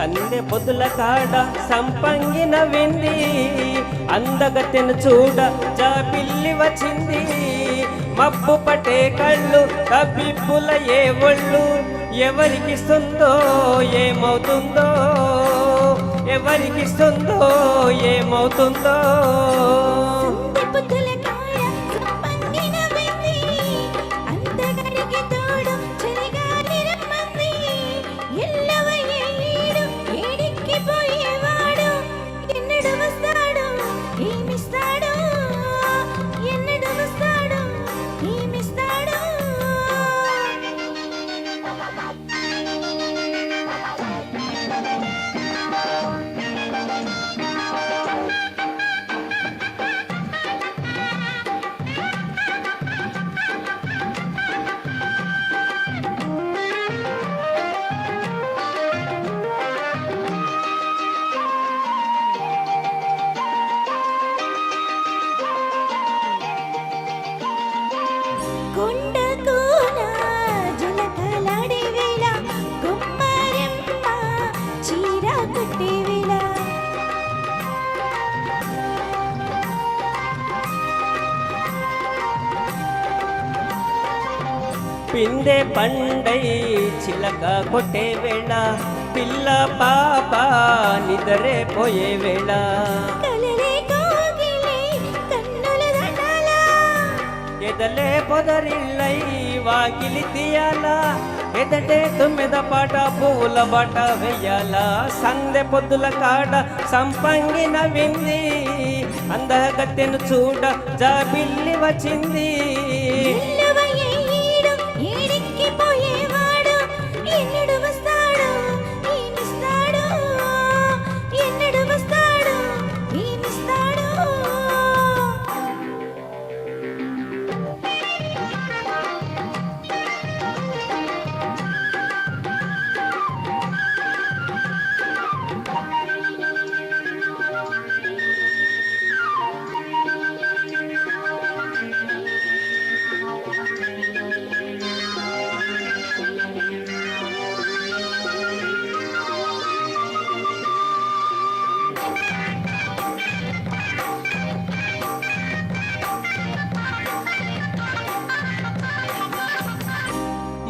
సందె పొద్దుల కాడ సంపంగిన వింది అందగత్తెను చూడ జాబిల్లి వచ్చింది మబ్బు పట్టే కళ్ళు కబ్బిప్పుల ఏ ఒళ్ళు ఎవరికిస్తుందో ఏమవుతుందో ఎవరికిస్తుందో ఏమవుతుందో పిందె పండై చిలక కొట్టే వేళ పిల్ల పాప నిద్రే పోయే వేళ ఎదలే పొదరిల్లై వాకిలి తీయాల ఎదటే తుమ్మెద పాట పూల బాట వెయ్యాల సందె పొద్దుల కాడ సంపంగిన వింది అందగత్తెను చూడ జాబిల్లి వచ్చింది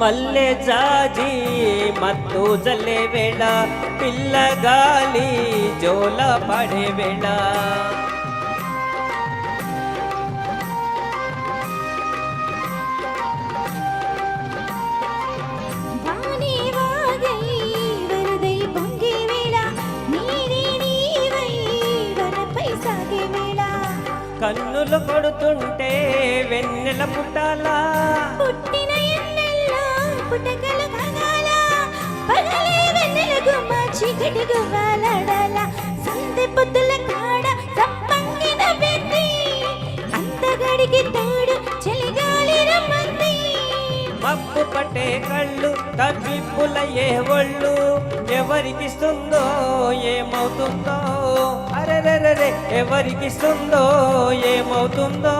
మల్లె జాజి మత్తు జల్లే వేళ పిల్లగాలి జోల పడే వేళ కన్నులు కొడుతుంటే వెన్నెల పుట్టాలా పుట్టకలు కగాల పగలే వెన్నెల గుమ్మ చీకటి గువ్వాలాడాల సందె పొద్దుల కాడ సంపంగిన వింది అందగడికి తోడు చలిగాలి రమ్మంది మబ్బు పట్టే కళ్ళు కబ్బిప్పుల ఏ ఒళ్ళు ఎవరికిస్తుందో ఏమవుతుందో అరెరెరె ఎవరికిస్తుందో ఏమవుతుందో